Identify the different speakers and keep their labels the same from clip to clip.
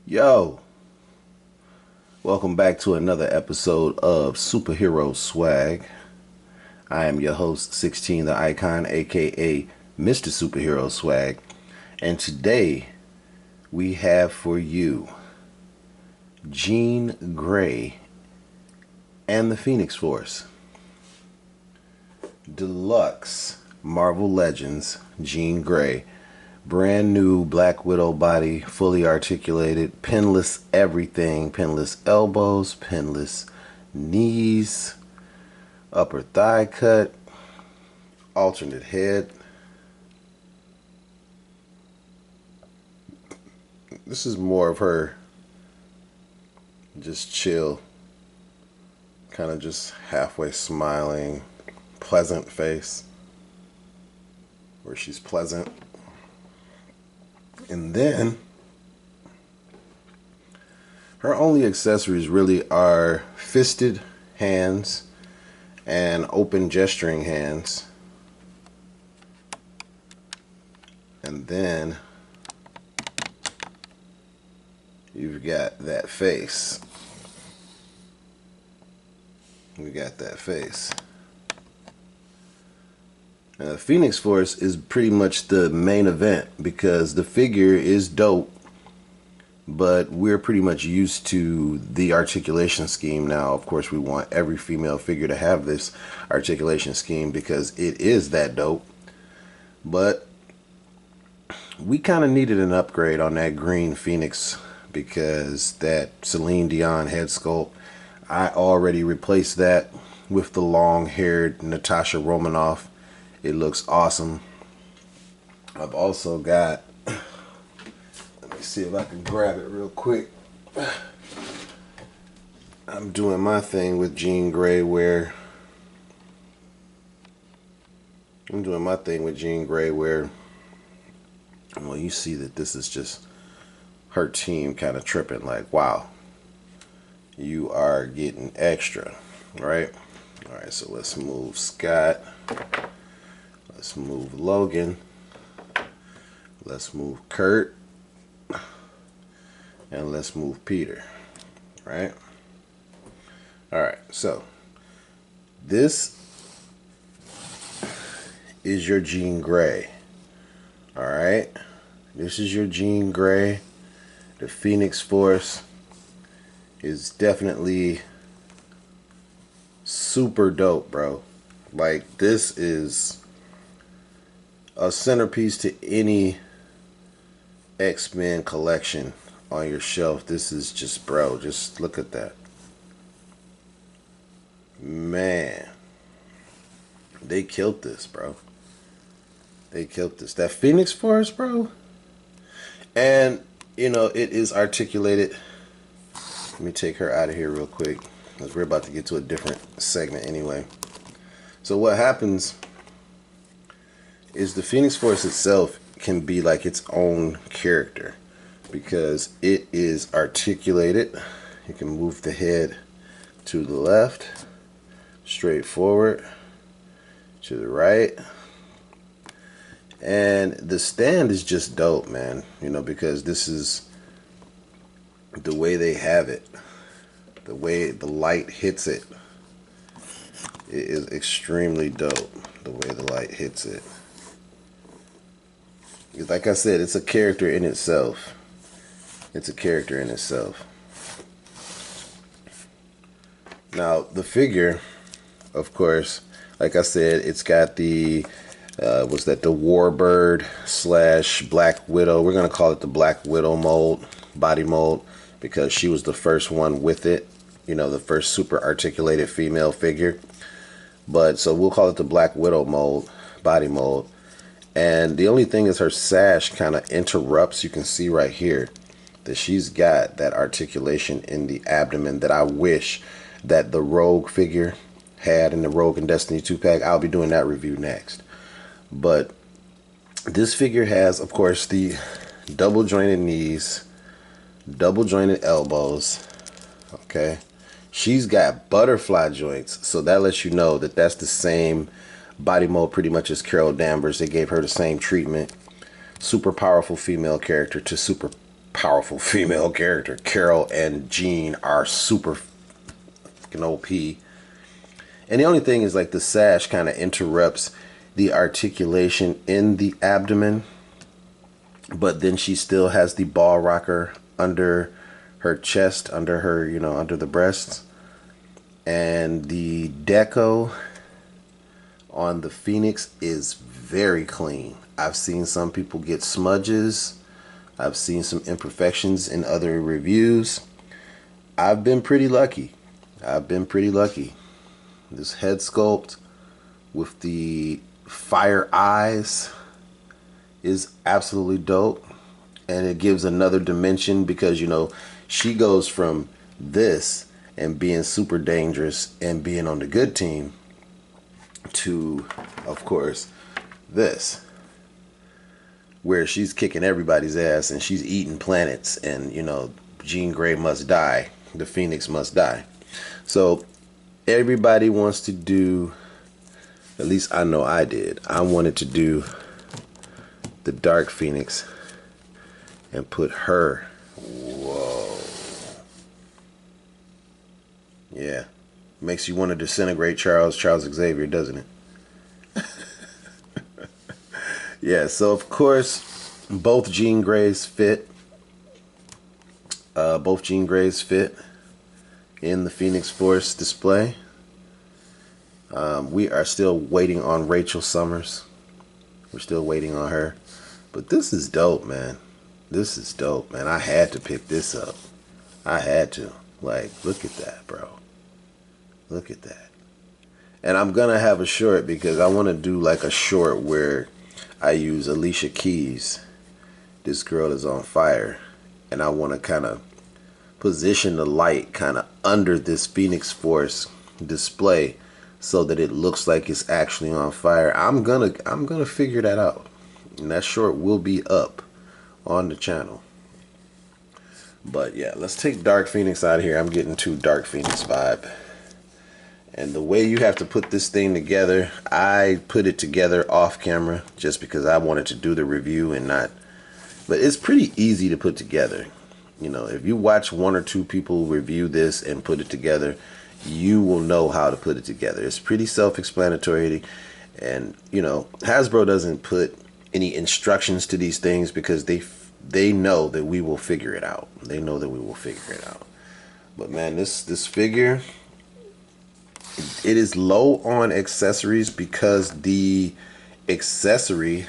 Speaker 1: Yo, welcome back to another episode of Superhero Swag. I am your host, 16 the Icon, aka Mr. Superhero Swag, and today we have for you Jean Grey and the Phoenix Force. Deluxe Marvel Legends Jean Grey. Brand new Black Widow body, fully articulated, pinless everything, pinless elbows, pinless knees, upper thigh cut, alternate head. This is more of her just chill, kind of just halfway smiling, pleasant face, where she's pleasant. And then her only accessories really are fisted hands and open gesturing hands. And then you've got that face. We got that face. Phoenix Force is pretty much the main event because the figure is dope, but we're pretty much used to the articulation scheme now. Of course, we want every female figure to have this articulation scheme because it is that dope. But we kind of needed an upgrade on that green Phoenix because that Celine Dion head sculpt, I already replaced that with the long-haired Natasha Romanoff. It looks awesome. I've also got, let me see if I can grab it real quick. I'm doing my thing with Jean Grey where, well, you see that this is just her team kind of tripping like, wow, you are getting extra, right? All right, so let's move Scott. Let's move Logan. Let's move Kurt. And let's move Peter. Right? Alright, so this is your Jean Grey. Alright? This is your Jean Grey. The Phoenix Force is definitely super dope, bro. Like, this is a centerpiece to any X-Men collection on your shelf. This is just, bro, just look at that. Man, they killed this, bro. They killed this. That Phoenix Force, bro. And, you know, it is articulated. Let me take her out of here real quick because we're about to get to a different segment anyway. So what happens is the Phoenix Force itself can be like its own character because it is articulated. You can move the head to the left, straight forward, to the right. And the stand is just dope, man, you know, because this is the way they have it. The way the light hits it. It is extremely dope, the way the light hits it. Like I said, it's a character in itself. It's a character in itself. Now, the figure, of course, like I said, it's got the, the Warbird / Black Widow. We're going to call it the Black Widow mold, body mold, because she was the first one with it. You know, the first super articulated female figure. But, so we'll call it the Black Widow mold, body mold. And the only thing is her sash kind of interrupts. You can see right here that she's got that articulation in the abdomen that I wish that the Rogue figure had in the Rogue and Destiny 2-pack. I'll be doing that review next. But this figure has, of course, the double jointed knees, double jointed elbows. Okay. She's got butterfly joints. So that lets you know that that's the same body mold pretty much as Carol Danvers. They gave her the same treatment. Super powerful female character to super powerful female character. Carol and Jean are super fucking OP. And the only thing is, like, the sash kind of interrupts the articulation in the abdomen, but then she still has the ball rocker under her chest, under her, you know, under the breasts. And the deco on the Phoenix is very clean. I've seen some people get smudges. I've seen some imperfections in other reviews. I've been pretty lucky. This head sculpt with the fire eyes is absolutely dope. And it gives another dimension because, you know, she goes from this and being super dangerous and being on the good team to, of course, this, where she's kicking everybody's ass and she's eating planets, and, you know, Jean Grey must die. The Phoenix must die. So everybody wants to do, at least I know I did, I wanted to do the Dark Phoenix and put her. Whoa. Yeah. Makes you want to disintegrate Charles Xavier, doesn't it? Yeah, so of course both Jean Greys fit. Both Jean Greys fit in the Phoenix Force display. We are still waiting on Rachel Summers. We're still waiting on her. But this is dope, man. This is dope, man. I had to pick this up. I had to. Like, look at that, bro. Look at that. And I'm gonna have a short because I want to do like a short where I use Alicia Keys. This girl is on fire. And I want to kind of position the light kind of under this Phoenix Force display so that it looks like it's actually on fire. I'm gonna figure that out. And that short will be up on the channel. But yeah, let's take Dark Phoenix out of here. I'm getting too Dark Phoenix vibe. And the way you have to put this thing together, I put it together off camera just because I wanted to do the review and not. But it's pretty easy to put together. You know, if you watch one or two people review this and put it together, you will know how to put it together. It's pretty self-explanatory. And, you know, Hasbro doesn't put any instructions to these things because they know that we will figure it out. They know that we will figure it out. But man, this figure, it is low on accessories because the accessory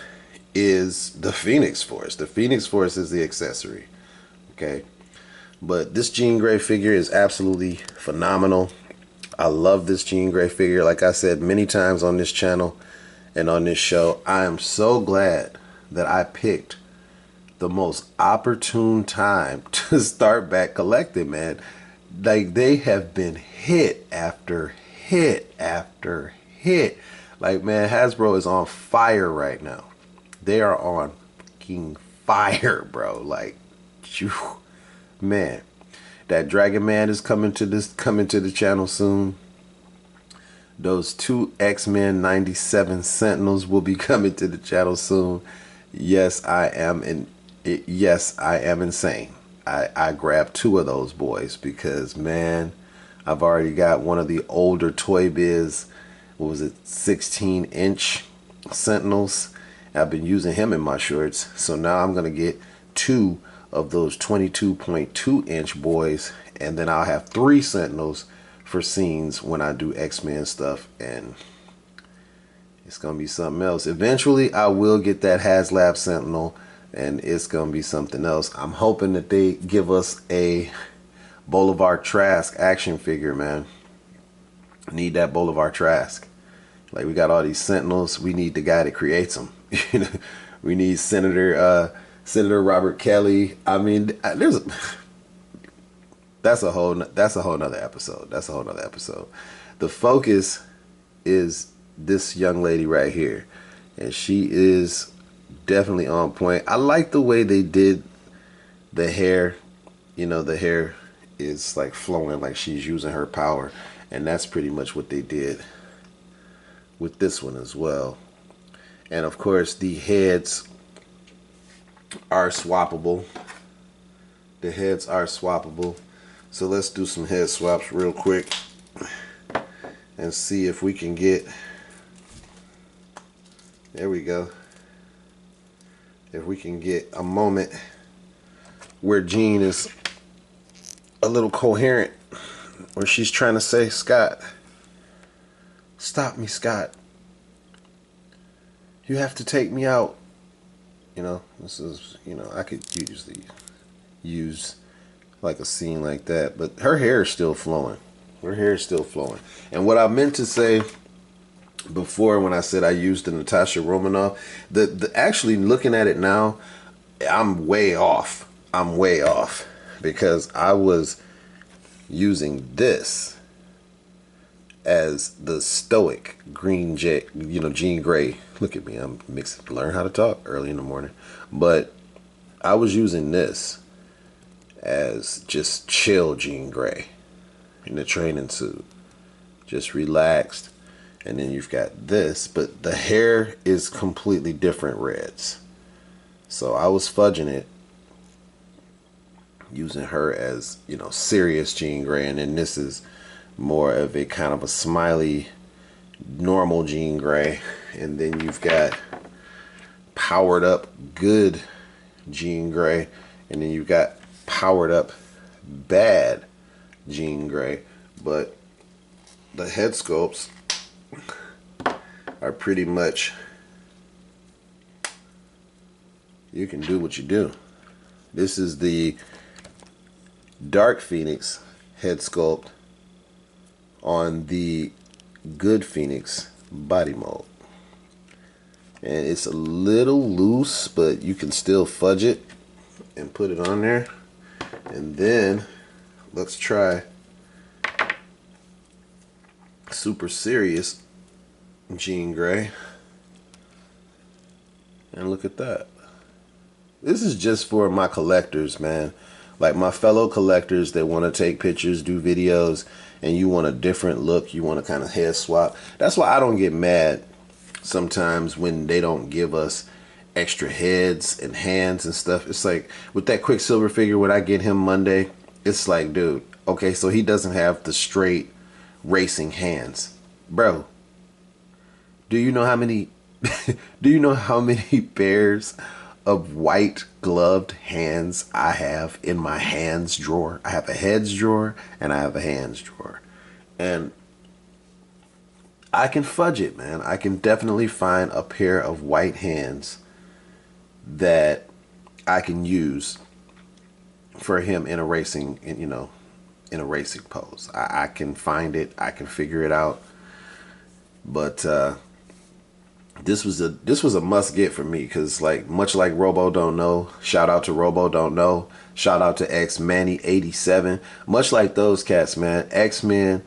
Speaker 1: is the Phoenix Force. The Phoenix Force is the accessory. Okay. But this Jean Grey figure is absolutely phenomenal. I love this Jean Grey figure. Like I said many times on this channel and on this show, I am so glad that I picked the most opportune time to start back collecting, man. Like, they have been hit after hit after hit. Like, man, Hasbro is on fire right now. They are on fucking fire, bro. Like, phew, man. That Dragon Man is coming to the channel soon. Those two X-Men 97 Sentinels will be coming to the channel soon. Yes, I am insane. I grabbed two of those boys because, man, I've already got one of the older Toy Biz, what was it, 16-inch Sentinels. I've been using him in my shorts. So now I'm going to get two of those 22.2-inch boys, and then I'll have 3 Sentinels for scenes when I do X-Men stuff, and it's gonna be something else. Eventually I will get that HasLab Sentinel, and it's gonna be something else. I'm hoping that they give us a Bolivar Trask action figure, man. I need that Bolivar Trask. Like, we got all these Sentinels, we need the guy that creates them. We need Senator Robert Kelly. I mean, that's a whole nother episode. That's a whole nother episode. The focus is this young lady right here, and she is definitely on point. I like the way they did the hair. You know, the hair is like flowing, like she's using her power, and that's pretty much what they did with this one as well. And of course, the heads are swappable. the heads are swappable. So let's do some head swaps real quick and see if we can get, there we go, if we can get a moment where Jean is a little coherent, where she's trying to say, Scott, stop me, Scott. You have to take me out. You know, this is, you know, I could usually use like a scene like that, but her hair is still flowing. Her hair is still flowing. And what I meant to say before when I said I used the Natasha Romanoff, the actually looking at it now, I'm way off. I'm way off because I was using this as the stoic green jet, you know, Jean Grey. Look at me, I'm mixing, learn how to talk early in the morning. But I was using this as just chill Jean Grey in the training suit, just relaxed. And then you've got this, but the hair is completely different reds. So I was fudging it, using her as, you know, serious Jean Grey, and then this is more of a kind of a smiley, normal Jean Grey. And then you've got powered up good Jean Grey, and then you've got powered up bad Jean Grey. But the head sculpts are pretty much, you can do what you do. This is the Dark Phoenix head sculpt on the Good Phoenix body mold. And it's a little loose, but you can still fudge it and put it on there. And then let's try super serious Jean Grey. And look at that. This is just for my collectors, man. Like my fellow collectors that want to take pictures, do videos, and you want a different look, you want to kind of head swap. That's why I don't get mad sometimes when they don't give us extra heads and hands and stuff. It's like with that Quicksilver figure, when I get him Monday, it's like, dude, okay, so he doesn't have the straight racing hands. Bro, do you know how many do you know how many pairs of white gloved hands I have in my hands drawer? I have a heads drawer and I have a hands drawer. And I can fudge it, man. I can definitely find a pair of white hands that I can use for him in a racing, you know, in a racing pose. I can find it. I can figure it out. But this was a must get for me, because like much like Robo Don't Know, shout out to Robo Don't Know, shout out to X Manny 87, much like those cats, man. X-Men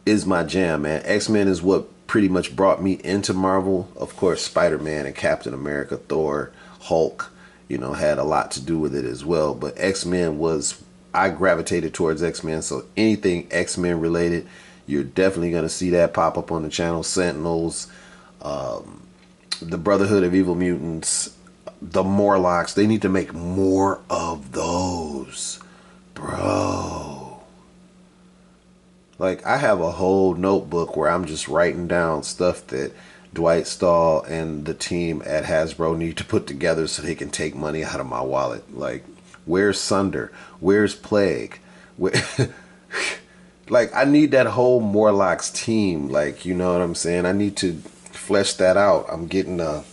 Speaker 1: is my jam, man. X-Men is what pretty much brought me into Marvel. Of course, Spider-Man and Captain America, Thor, Hulk, you know, had a lot to do with it as well. But X-Men was, I gravitated towards X-Men. So anything X-Men related, you're definitely going to see that pop up on the channel. Sentinels, the Brotherhood of Evil Mutants, the Morlocks. They need to make more of those, bro. Like, I have a whole notebook where I'm just writing down stuff that Dwight Stahl and the team at Hasbro need to put together so they can take money out of my wallet. Like, where's Sunder? Where's Plague? Where like, I need that whole Morlocks team. Like, you know what I'm saying? I need to flesh that out. I'm getting a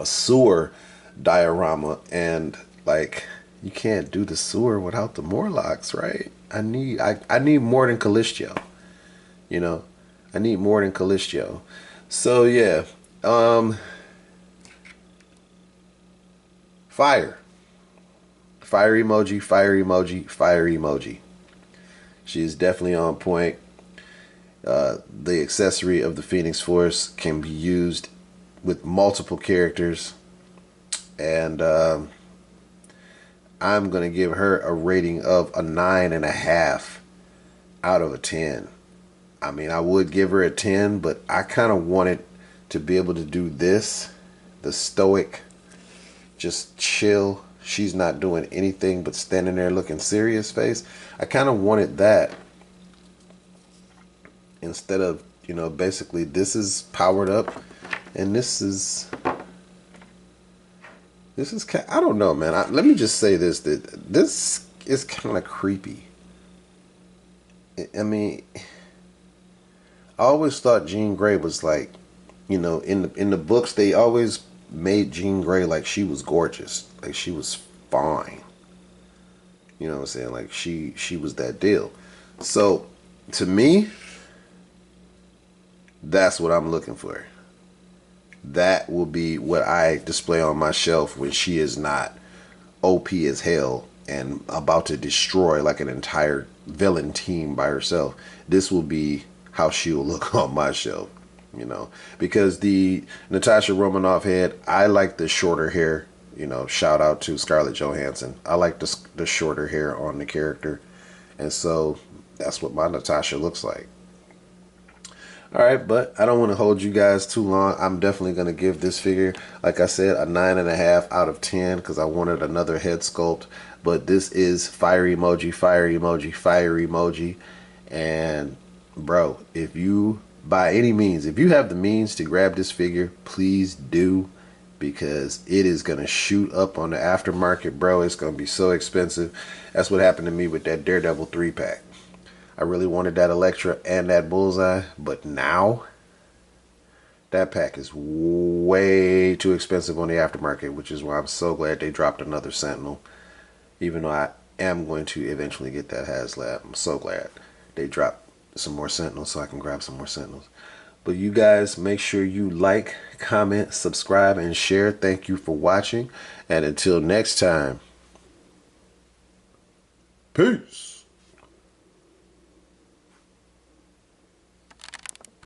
Speaker 1: sewer diorama, and like, you can't do the sewer without the Morlocks, right? I need more than Calistio. You know, I need more than Calistio. So yeah, fire emoji, fire emoji, fire emoji. She is definitely on point. The accessory of the Phoenix Force can be used with multiple characters, and I'm gonna give her a rating of a 9.5 out of a 10. I mean, I would give her a 10, but I kind of wanted to be able to do this, the stoic, just chill she's not doing anything but standing there looking serious face. I kind of wanted that instead of, you know, basically this is powered up and I don't know, man. Let me just say this, that this is kind of creepy. I mean, I always thought Jean Grey was like, you know, in the books they always made Jean Grey like she was gorgeous, like she was fine. You know what I'm saying? Like she was that deal. So to me, that's what I'm looking for. That will be what I display on my shelf when she is not OP as hell and about to destroy like an entire villain team by herself. This will be how she will look on my shelf, you know, because the Natasha Romanoff head, I like the shorter hair. You know, shout out to Scarlett Johansson. I like the shorter hair on the character, and so that's what my Natasha looks like. All right, but I don't want to hold you guys too long. I'm definitely going to give this figure, like I said, a 9.5 out of 10 because I wanted another head sculpt. But this is fire emoji, fire emoji, fire emoji. And bro, if you, by any means, if you have the means to grab this figure, please do, because it is going to shoot up on the aftermarket, bro. It's going to be so expensive. That's what happened to me with that Daredevil 3-pack. I really wanted that Elektra and that Bullseye, but now that pack is way too expensive on the aftermarket, which is why I'm so glad they dropped another Sentinel. Even though I am going to eventually get that HasLab, I'm so glad they dropped some more Sentinels so I can grab some more Sentinels. But you guys, make sure you like, comment, subscribe, and share. Thank you for watching, and until next time, peace.